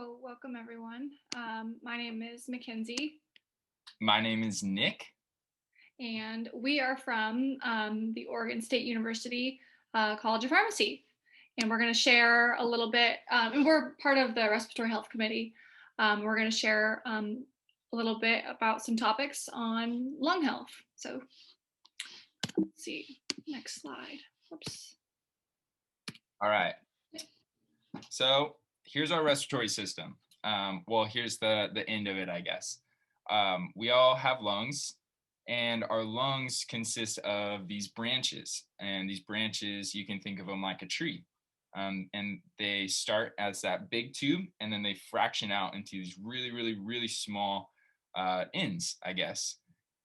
So welcome everyone. My name is Mackenzie. My name is Nick. And we are from the Oregon State University College of Pharmacy. And we're going to share a little bit, and we're part of the Respiratory Health Committee. We're going to share a little bit about some topics on lung health. So let's see, next slide. Whoops. All right. So here's our respiratory system. Well, here's the end of it, I guess. We all have lungs, and our lungs consist of these branches. And these branches, you can think of them like a tree. And they start as that big tube, and then they fraction out into these really, really, really small ends, I guess.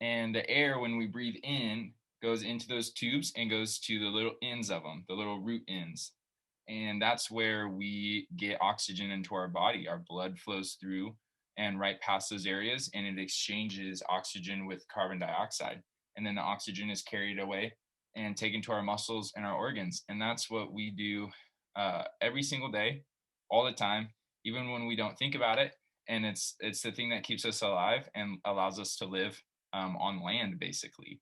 And the air, when we breathe in, goes into those tubes and goes to the little ends of them, the little root ends. And that's where we get oxygen into our body. Our blood flows through and right past those areas, and it exchanges oxygen with carbon dioxide. And then the oxygen is carried away and taken to our muscles and our organs. And that's what we do every single day, all the time, even when we don't think about it. And it's the thing that keeps us alive and allows us to live on land, basically.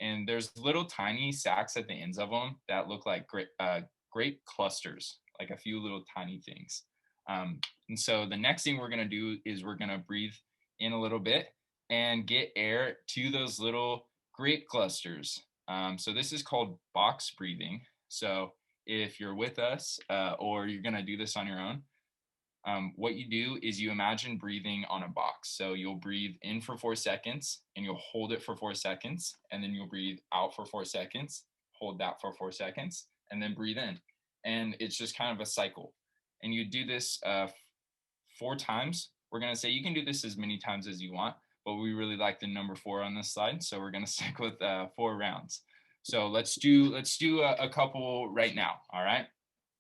And there's little tiny sacs at the ends of them that look like grape clusters, like a few little tiny things. And so the next thing we're going to do is we're going to breathe in a little bit and get air to those little grape clusters. So this is called box breathing. So if you're with us or you're going to do this on your own, what you do is you imagine breathing on a box. So you'll breathe in for 4 seconds and you'll hold it for 4 seconds, and then you'll breathe out for 4 seconds, hold that for 4 seconds, and then breathe in. And it's just kind of a cycle. And you do this 4 times. We're going to say you can do this as many times as you want, but we really like the number 4 on this slide. So we're going to stick with 4 rounds. So let's do a couple right now. All right.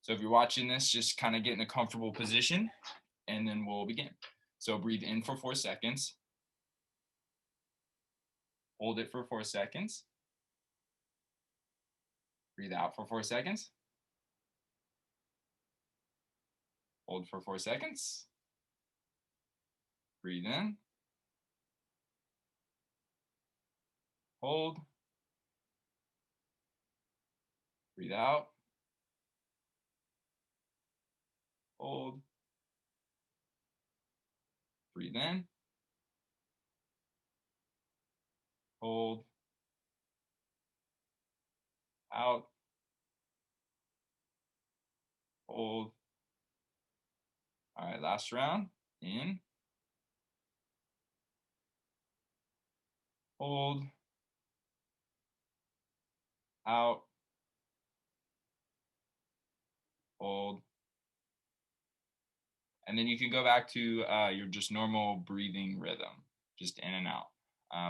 So if you're watching this, just kind of get in a comfortable position, and then we'll begin. So breathe in for 4 seconds. Hold it for 4 seconds. Breathe out for 4 seconds. Hold for 4 seconds. Breathe in. Hold. Breathe out. Hold. Breathe in. Hold. Out. Hold. All right, last round. In. Hold. Out. Hold. And then you can go back to your just normal breathing rhythm, just in and out.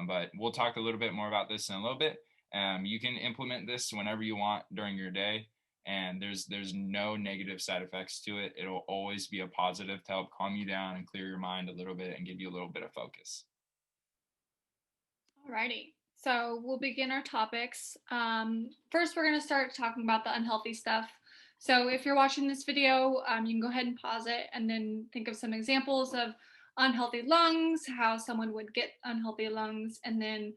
But we'll talk a little bit more about this in a little bit. You can implement this whenever you want during your day, and there's no negative side effects to it. It'll always be a positive to help calm you down and clear your mind a little bit and give you a little bit of focus. Alrighty, so we'll begin our topics. First, we're going to start talking about the unhealthy stuff. So if you're watching this video, you can go ahead and pause it and then think of some examples of unhealthy lungs, how someone would get unhealthy lungs, and then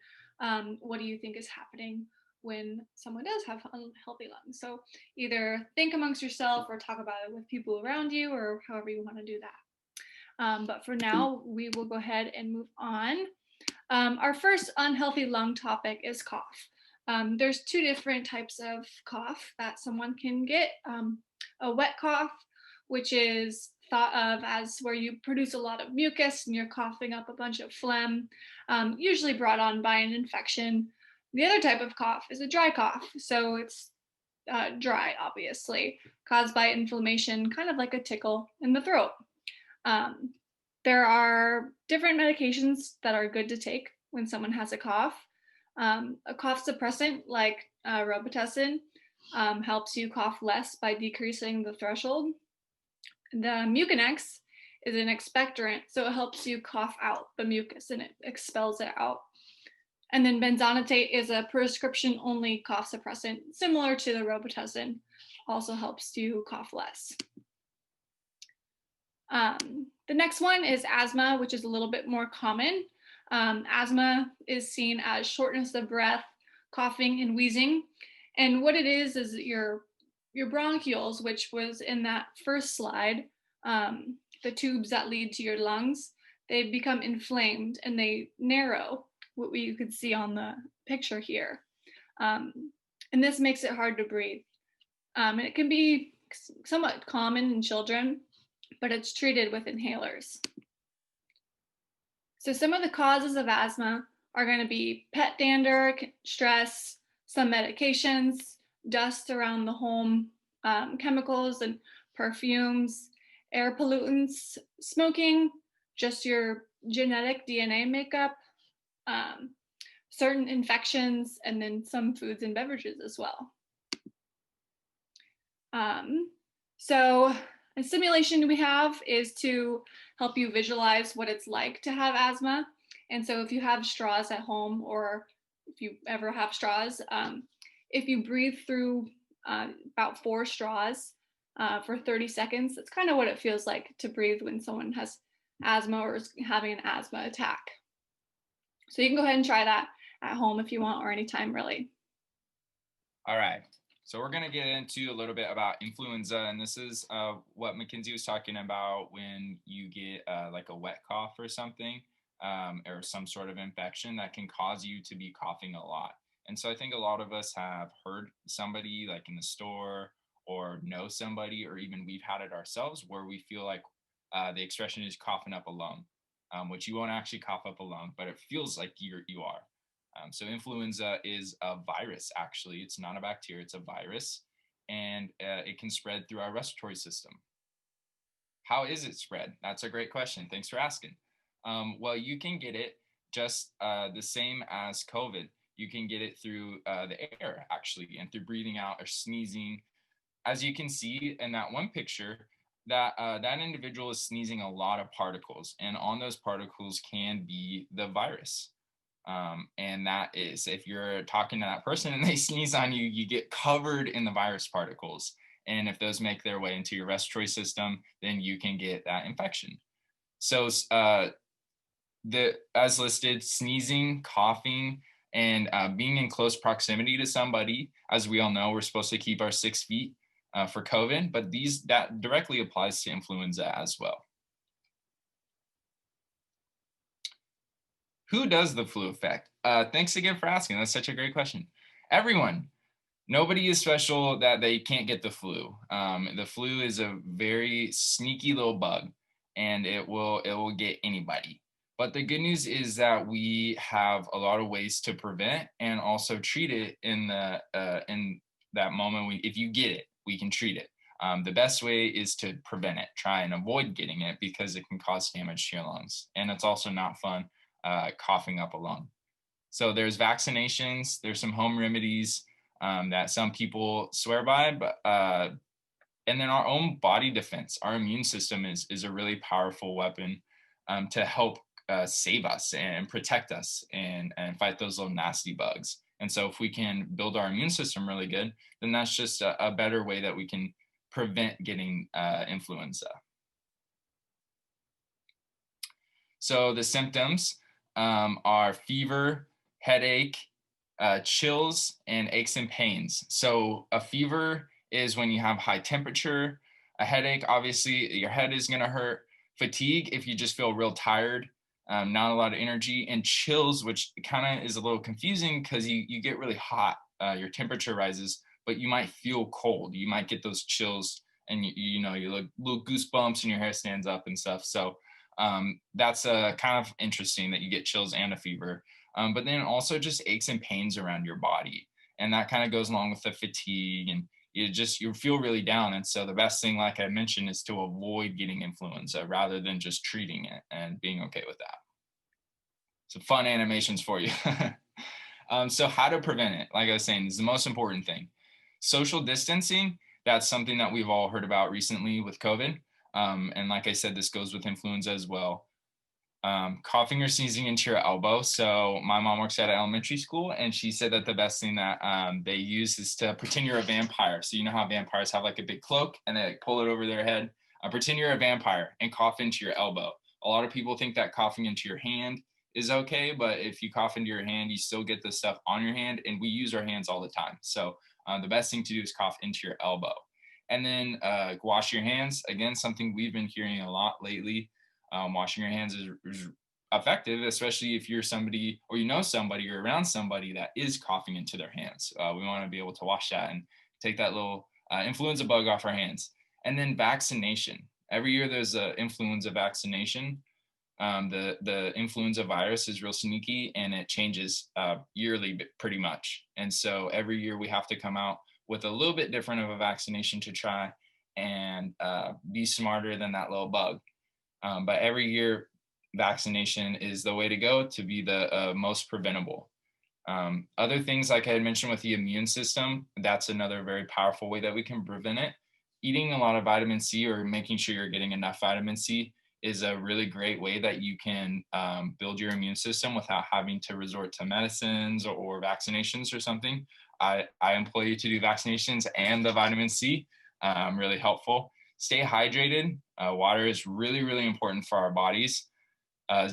what do you think is happening when someone does have unhealthy lungs. So either think amongst yourself or talk about it with people around you, or however you want to do that. But for now, we will go ahead and move on. Our first unhealthy lung topic is cough. There's 2 different types of cough that someone can get. A wet cough, which is thought of as where you produce a lot of mucus and you're coughing up a bunch of phlegm, usually brought on by an infection. The other type of cough is a dry cough. So it's dry, obviously, caused by inflammation, kind of like a tickle in the throat. There are different medications that are good to take when someone has a cough. A cough suppressant like Robitussin helps you cough less by decreasing the threshold. The Mucinex is an expectorant, so it helps you cough out the mucus and it expels it out. And then benzonatate is a prescription-only cough suppressant, similar to the Robitussin, also helps you cough less. The next one is asthma, which is a little bit more common. Asthma is seen as shortness of breath, coughing, and wheezing. And what it is your bronchioles, which was in that first slide, the tubes that lead to your lungs, they become inflamed and they narrow, what you could see on the picture here. And this makes it hard to breathe. And it can be somewhat common in children, but it's treated with inhalers. So some of the causes of asthma are going to be pet dander, stress, some medications, dust around the home, chemicals and perfumes, air pollutants, smoking, just your genetic DNA makeup, certain infections, and then some foods and beverages as well. So a simulation we have is to help you visualize what it's like to have asthma. And so if you have straws at home, or if you ever have straws, if you breathe through about 4 straws for 30 seconds, that's kind of what it feels like to breathe when someone has asthma or is having an asthma attack. So you can go ahead and try that at home if you want, or anytime really. All right. So we're going to get into a little bit about influenza, and this is what Mackenzie was talking about when you get like a wet cough or something, or some sort of infection that can cause you to be coughing a lot. And so I think a lot of us have heard somebody like in the store, or know somebody, or even we've had it ourselves, where we feel like the expression is coughing up a lung, which you won't actually cough up a lung, but it feels like you are. So influenza is a virus, actually. It's not a bacteria, it's a virus, and it can spread through our respiratory system. How is it spread? That's a great question. Thanks for asking. Well, you can get it just the same as COVID. You can get it through the air, actually, and through breathing out or sneezing. As you can see in that one picture, that individual is sneezing a lot of particles, and on those particles can be the virus. And that is, if you're talking to that person and they sneeze on you, you get covered in the virus particles. And if those make their way into your respiratory system, then you can get that infection. So as listed, sneezing, coughing, and being in close proximity to somebody, as we all know, we're supposed to keep our 6 feet for COVID, but that directly applies to influenza as well. Who does the flu affect? Thanks again for asking. That's such a great question. Everyone. Nobody is special that they can't get the flu. The flu is a very sneaky little bug, and it will get anybody. But the good news is that we have a lot of ways to prevent and also treat it in that moment. If you get it, we can treat it. The best way is to prevent it. Try and avoid getting it, because it can cause damage to your lungs, and it's also not fun coughing up a lung. So there's vaccinations, there's some home remedies that some people swear by, but and then our own body defense, our immune system is a really powerful weapon to help save us and protect us and fight those little nasty bugs. And so if we can build our immune system really good, then that's just a better way that we can prevent getting influenza. So the symptoms are fever, headache, chills, and aches and pains. So a fever is when you have high temperature. A headache, obviously, your head is going to hurt. Fatigue, if you just feel real tired, not a lot of energy. And chills, which kind of is a little confusing because you get really hot, your temperature rises, but you might feel cold. You might get those chills, and you look little goosebumps and your hair stands up and stuff. So that's kind of interesting that you get chills and a fever. But then also just aches and pains around your body. And that kind of goes along with the fatigue, and you feel really down. And so the best thing, like I mentioned, is to avoid getting influenza rather than just treating it and being okay with that. So fun animations for you. So how to prevent it? Like I was saying, is the most important thing. Social distancing, that's something that we've all heard about recently with COVID. And like I said, this goes with influenza as well. Coughing or sneezing into your elbow. So my mom works at an elementary school, and she said that the best thing that they use is to pretend you're a vampire. So you know how vampires have like a big cloak and they like pull it over their head. Pretend you're a vampire and cough into your elbow. A lot of people think that coughing into your hand is okay, but if you cough into your hand, you still get the stuff on your hand, and we use our hands all the time. So the best thing to do is cough into your elbow. And then wash your hands. Again, something we've been hearing a lot lately. Washing your hands is effective, especially if you're somebody or you know somebody or around somebody that is coughing into their hands. We want to be able to wash that and take that little influenza bug off our hands. And then vaccination. Every year there's an influenza vaccination. The influenza virus is real sneaky, and it changes yearly pretty much. And so every year we have to come out with a little bit different of a vaccination to try and be smarter than that little bug. But every year vaccination is the way to go to be the most preventable. Other things, like I had mentioned with the immune system, that's another very powerful way that we can prevent it. Eating a lot of vitamin C, or making sure you're getting enough vitamin C, is a really great way that you can build your immune system without having to resort to medicines or vaccinations or something. I employ you to do vaccinations and the vitamin C, really helpful. Stay hydrated. Water is really, really important for our bodies,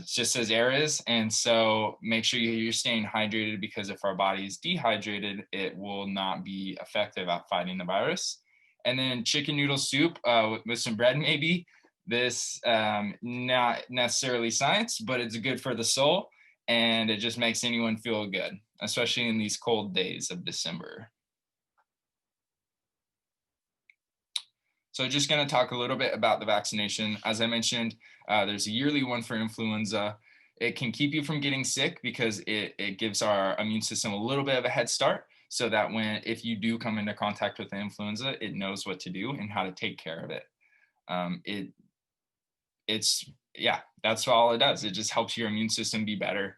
just as air is. And so make sure you're staying hydrated, because if our body is dehydrated, it will not be effective at fighting the virus. And then chicken noodle soup with some bread, maybe. This not necessarily science, but it's good for the soul, and it just makes anyone feel good, especially in these cold days of December. So just going to talk a little bit about the vaccination. As I mentioned, there's a yearly one for influenza. It can keep you from getting sick because it gives our immune system a little bit of a head start, so that if you do come into contact with the influenza, it knows what to do and how to take care of it. That's all it does. It just helps your immune system be better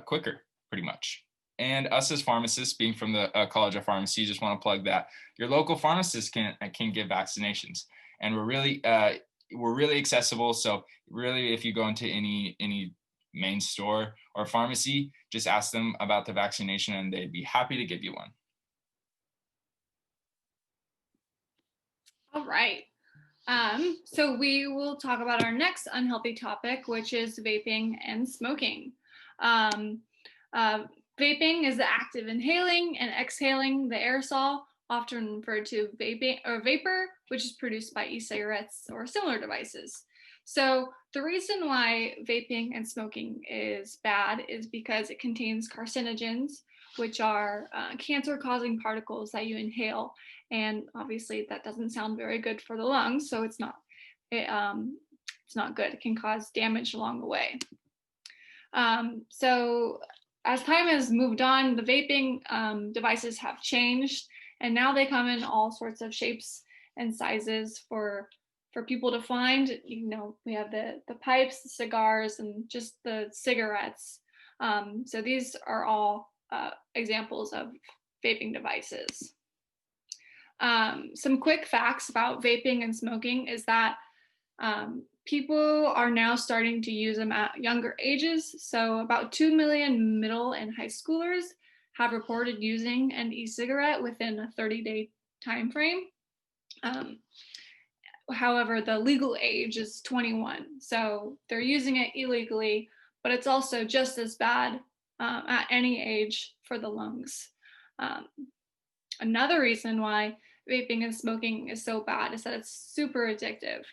quicker, pretty much. And us as pharmacists, being from the College of Pharmacy, just want to plug that your local pharmacist can give vaccinations, and we're really accessible. So really, if you go into any main store or pharmacy, just ask them about the vaccination, and they'd be happy to give you one. All right. So we will talk about our next unhealthy topic, which is vaping and smoking. Vaping is the act of inhaling and exhaling the aerosol, often referred to vaping or vapor, which is produced by e-cigarettes or similar devices. So the reason why vaping and smoking is bad is because it contains carcinogens, which are cancer-causing particles that you inhale. And obviously that doesn't sound very good for the lungs, so it's not good. It can cause damage along the way. So as time has moved on, the vaping devices have changed, and now they come in all sorts of shapes and sizes for people to find. You know, we have the pipes, the cigars, and just the cigarettes. So these are all examples of vaping devices. Some quick facts about vaping and smoking is that people are now starting to use them at younger ages. So about 2 million middle and high schoolers have reported using an e-cigarette within a 30-day time frame. However, the legal age is 21. So they're using it illegally, but it's also just as bad at any age for the lungs. Another reason why vaping and smoking is so bad is that it's super addictive.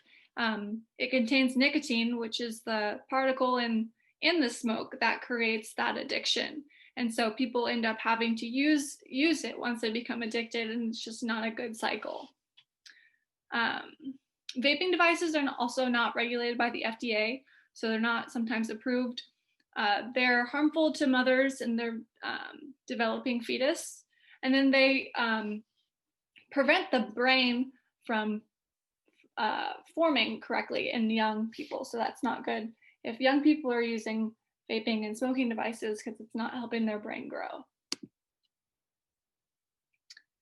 It contains nicotine, which is the particle in the smoke that creates that addiction. And so people end up having to use it once they become addicted, and it's just not a good cycle. Vaping devices are also not regulated by the FDA, so they're not sometimes approved. They're harmful to mothers and their developing fetus. And then they prevent the brain from forming correctly in young people. So that's not good if young people are using vaping and smoking devices, because it's not helping their brain grow.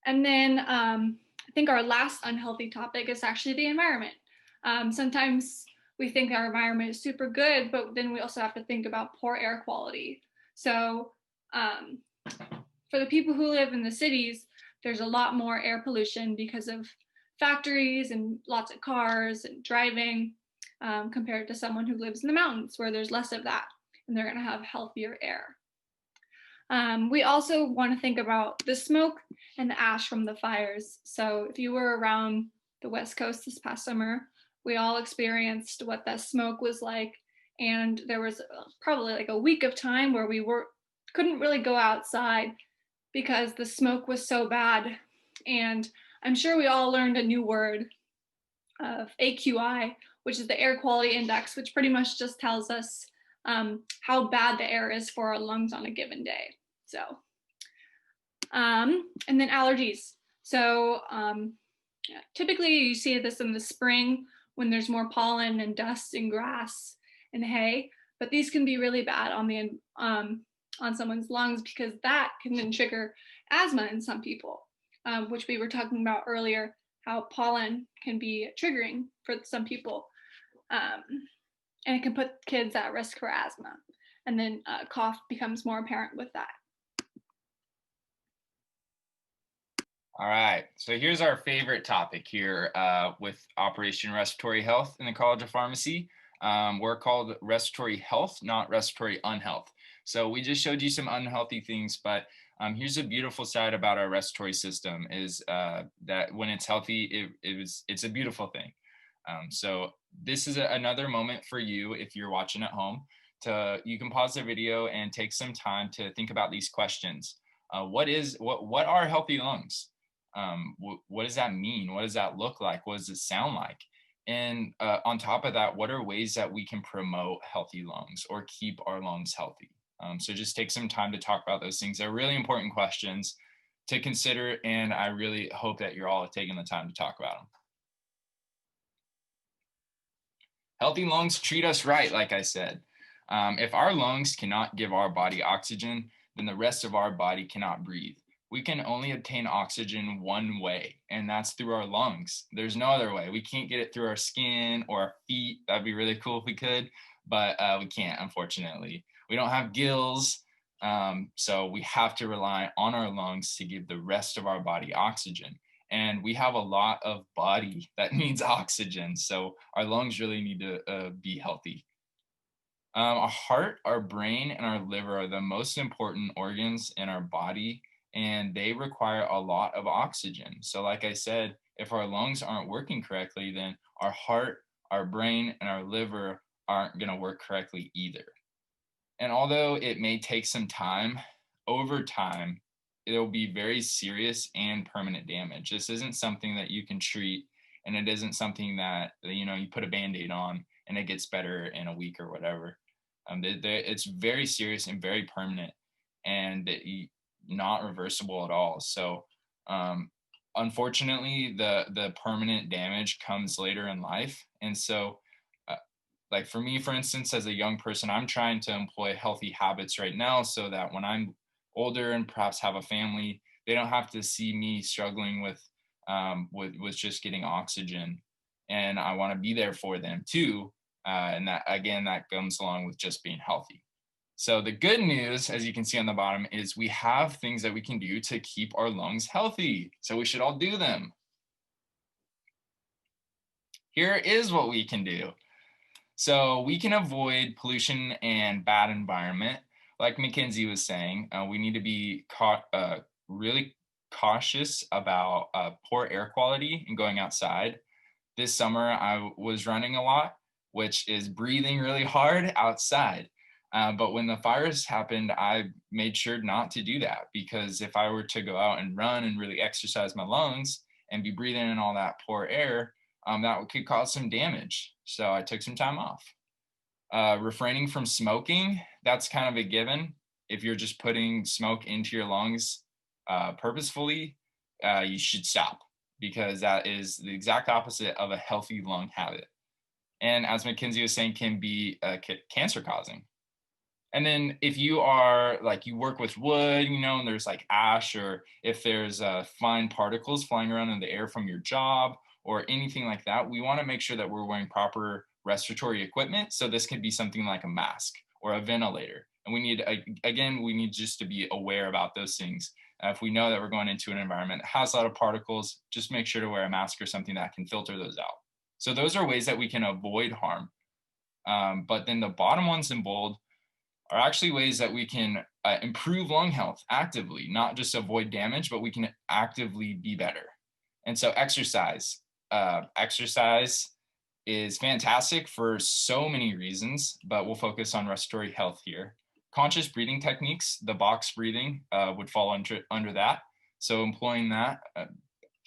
And then I think our last unhealthy topic is actually the environment. Sometimes we think our environment is super good, but then we also have to think about poor air quality. So for the people who live in the cities, there's a lot more air pollution because of factories and lots of cars and driving, compared to someone who lives in the mountains where there's less of that and they're going to have healthier air. We also want to think about the smoke and the ash from the fires. So if you were around the West Coast this past summer, we all experienced what that smoke was like. And there was probably like a week of time where we couldn't really go outside because the smoke was so bad. And I'm sure we all learned a new word of AQI, which is the air quality index, which pretty much just tells us how bad the air is for our lungs on a given day. So, and then allergies. So typically you see this in the spring when there's more pollen and dust and grass and hay, but these can be really bad on someone's lungs because that can then trigger asthma in some people, which we were talking about earlier, how pollen can be triggering for some people. And it can put kids at risk for asthma. And then cough becomes more apparent with that. All right, so here's our favorite topic here with Operation Respiratory Health in the College of Pharmacy. We're called Respiratory Health, not Respiratory Unhealth. So we just showed you some unhealthy things, but here's a beautiful side about our respiratory system is that when it's healthy, it's a beautiful thing. So this is another moment for you if you're watching at home you can pause the video and take some time to think about these questions. What are healthy lungs? What does that mean? What does that look like? What does it sound like? And on top of that, what are ways that we can promote healthy lungs or keep our lungs healthy? So just take some time to talk about those things. They're really important questions to consider, and I really hope that you're all taking the time to talk about them. Healthy lungs treat us right, like I said. If our lungs cannot give our body oxygen, then the rest of our body cannot breathe. We can only obtain oxygen one way, and that's through our lungs. There's no other way. We can't get it through our skin or our feet. That'd be really cool if we could, but we can't, unfortunately. We don't have gills, so we have to rely on our lungs to give the rest of our body oxygen. And we have a lot of body that needs oxygen, so our lungs really need to be healthy. Our heart, our brain, and our liver are the most important organs in our body, and they require a lot of oxygen. So like I said, if our lungs aren't working correctly, then our heart, our brain, and our liver aren't going to work correctly either. And although it may take some time, over time, it'll be very serious and permanent damage. This isn't something that you can treat, and it isn't something that, you put a Band-Aid on and it gets better in a week or whatever. It's very serious and very permanent, and not reversible at all. So unfortunately, the permanent damage comes later in life. And so like for me, for instance, as a young person, I'm trying to employ healthy habits right now so that when I'm older and perhaps have a family, they don't have to see me struggling with just getting oxygen. And I want to be there for them too. And that comes along with just being healthy. So the good news, as you can see on the bottom, is we have things that we can do to keep our lungs healthy. So we should all do them. Here is what we can do. So we can avoid pollution and bad environment. Like Mackenzie was saying, we need to be really cautious about poor air quality and going outside. This summer, I was running a lot, which is breathing really hard outside. But when the fires happened, I made sure not to do that, because if I were to go out and run and really exercise my lungs and be breathing in all that poor air, that could cause some damage. So I took some time off. Refraining from smoking, that's kind of a given. If you're just putting smoke into your lungs purposefully, you should stop, because that is the exact opposite of a healthy lung habit. And as Mackenzie was saying, can be cancer causing. And then if you are you work with wood, and there's like ash, or if there's fine particles flying around in the air from your job or anything like that, we want to make sure that we're wearing proper respiratory equipment. So this could be something like a mask or a ventilator. And we need, again, we need just to be aware about those things. If we know that we're going into an environment that has a lot of particles, just make sure to wear a mask or something that can filter those out. So those are ways that we can avoid harm. But then the bottom ones in bold are actually ways that we can improve lung health actively, not just avoid damage, but we can actively be better. And so exercise. Exercise is fantastic for so many reasons, but we'll focus on respiratory health here. Conscious breathing techniques, the box breathing would fall under that. So employing that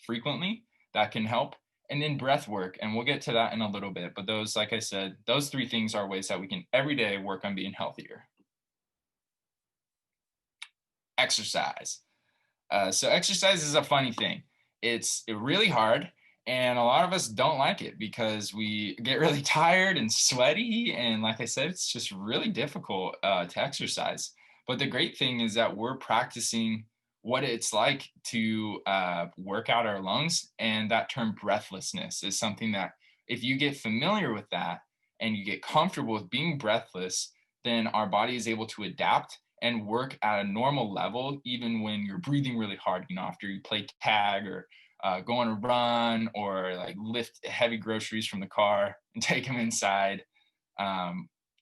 frequently, that can help. And then breath work, and we'll get to that in a little bit. But those, like I said, those three things are ways that we can every day work on being healthier. Exercise. So exercise is a funny thing. It's really hard, and a lot of us don't like it because we get really tired and sweaty. And like I said, it's just really difficult to exercise. But the great thing is that we're practicing what it's like to work out our lungs. And that term breathlessness is something that if you get familiar with that and you get comfortable with being breathless, then our body is able to adapt and work at a normal level, even when you're breathing really hard, after you play tag or go on a run or like lift heavy groceries from the car and take them inside.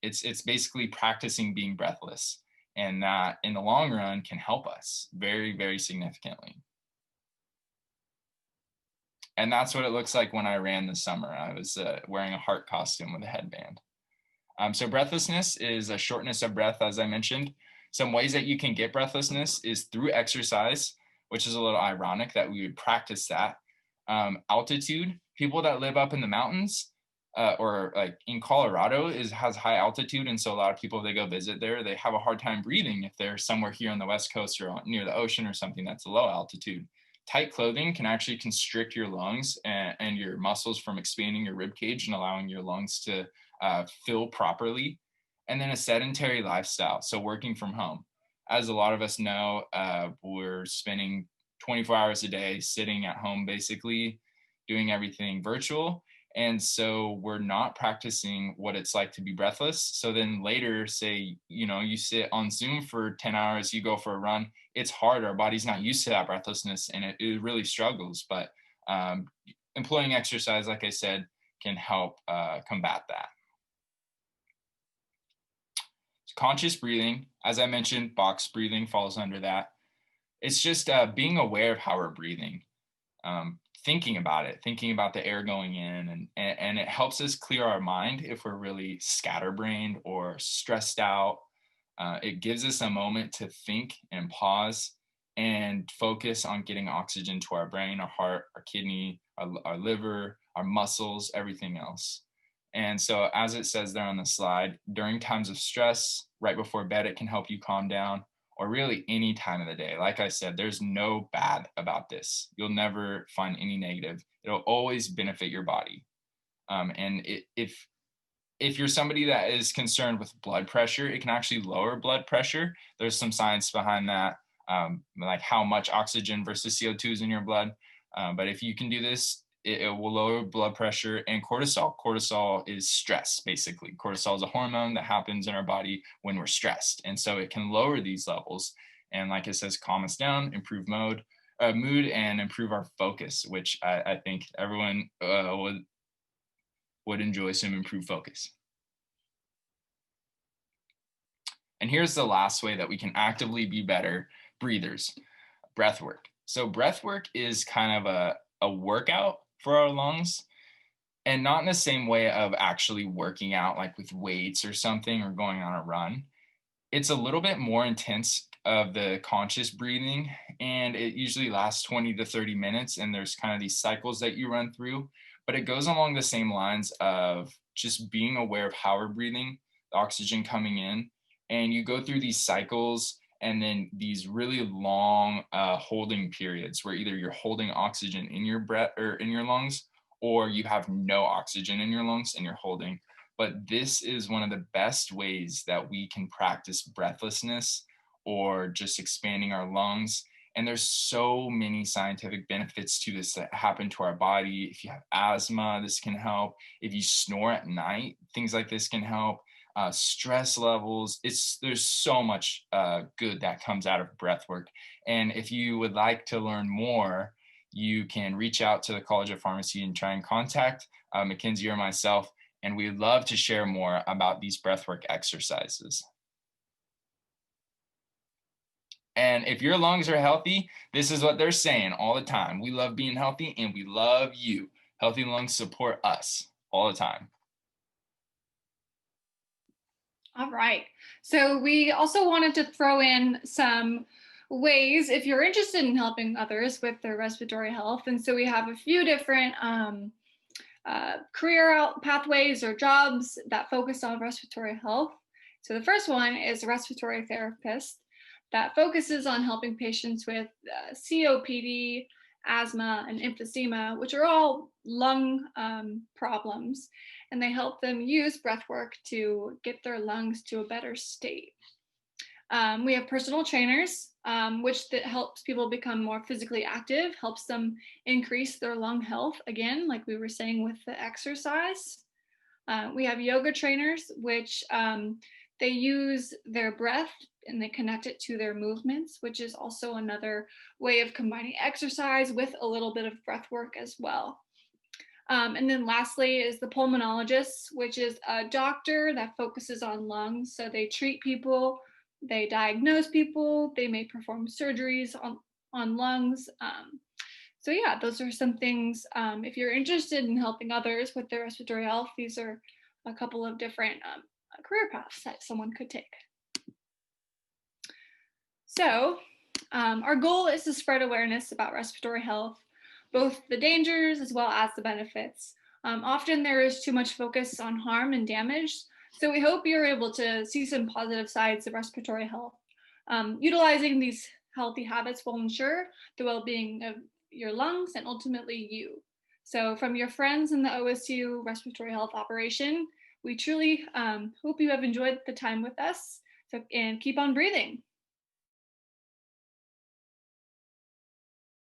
It's basically practicing being breathless, and that in the long run can help us very, very significantly. And that's what it looks like when I ran this summer. I was wearing a heart costume with a headband. So breathlessness is a shortness of breath, as I mentioned. Some ways that you can get breathlessness is through exercise, which is a little ironic that we would practice that. Altitude, people that live up in the mountains or like in Colorado has high altitude. And so a lot of people, they go visit there, they have a hard time breathing if they're somewhere here on the West Coast or near the ocean or something that's low altitude. Tight clothing can actually constrict your lungs and your muscles from expanding your rib cage and allowing your lungs to fill properly. And then a sedentary lifestyle, so working from home. As a lot of us know, we're spending 24 hours a day sitting at home, basically doing everything virtual. And so we're not practicing what it's like to be breathless. So then later, say, you sit on Zoom for 10 hours, you go for a run, it's hard. Our body's not used to that breathlessness and it really struggles. But employing exercise, like I said, can help combat that. Conscious breathing, as I mentioned, box breathing falls under that. It's just being aware of how we're breathing, thinking about it, thinking about the air going in, and it helps us clear our mind if we're really scatterbrained or stressed out. It gives us a moment to think and pause and focus on getting oxygen to our brain, our heart, our kidney, our liver, our muscles, everything else. And so as it says there on the slide, during times of stress, right before bed, it can help you calm down, or really any time of the day. Like I said, there's no bad about this. You'll never find any negative. It'll always benefit your body. If you're somebody that is concerned with blood pressure, it can actually lower blood pressure. There's some science behind that, like how much oxygen versus CO2 is in your blood. But if you can do this, it will lower blood pressure. And cortisol. Cortisol is stress, basically. Cortisol is a hormone that happens in our body when we're stressed. And so it can lower these levels. And like it says, calm us down, improve mood, and improve our focus, which I think everyone would enjoy some improved focus. And here's the last way that we can actively be better breathers, breath work. So breath work is kind of a workout for our lungs, and not in the same way of actually working out like with weights or something or going on a run. It's a little bit more intense of the conscious breathing, and it usually lasts 20 to 30 minutes, and there's kind of these cycles that you run through, but it goes along the same lines of just being aware of how we're breathing, the oxygen coming in, and you go through these cycles and then these really long holding periods where either you're holding oxygen in your breath or in your lungs, or you have no oxygen in your lungs and you're holding. But this is one of the best ways that we can practice breathlessness or just expanding our lungs. And there's so many scientific benefits to this that happen to our body. If you have asthma, this can help. If you snore at night, things like this can help. stress levels. There's so much good that comes out of breath work. And if you would like to learn more, you can reach out to the College of Pharmacy and try and contact Mackenzie or myself, and we'd love to share more about these breathwork exercises. And if your lungs are healthy, this is what they're saying all the time. We love being healthy and we love you. Healthy lungs support us all the time. All right. So we also wanted to throw in some ways if you're interested in helping others with their respiratory health. And so we have a few different career pathways or jobs that focus on respiratory health. So the first one is a respiratory therapist that focuses on helping patients with COPD, asthma, and emphysema, which are all lung problems, and they help them use breath work to get their lungs to a better state. We have personal trainers, which helps people become more physically active, helps them increase their lung health, again, like we were saying with the exercise. We have yoga trainers, which they use their breath and they connect it to their movements, which is also another way of combining exercise with a little bit of breath work as well. And then lastly is the pulmonologist, which is a doctor that focuses on lungs. So they treat people, they diagnose people, they may perform surgeries on lungs. So yeah, those are some things. If you're interested in helping others with their respiratory health, these are a couple of different career paths that someone could take. So our goal is to spread awareness about respiratory health, both the dangers as well as the benefits. Often there is too much focus on harm and damage, so we hope you're able to see some positive sides of respiratory health. Utilizing these healthy habits will ensure the well-being of your lungs and ultimately you. So from your friends in the OSU Respiratory Health Operation, we truly hope you have enjoyed the time with us, and keep on breathing.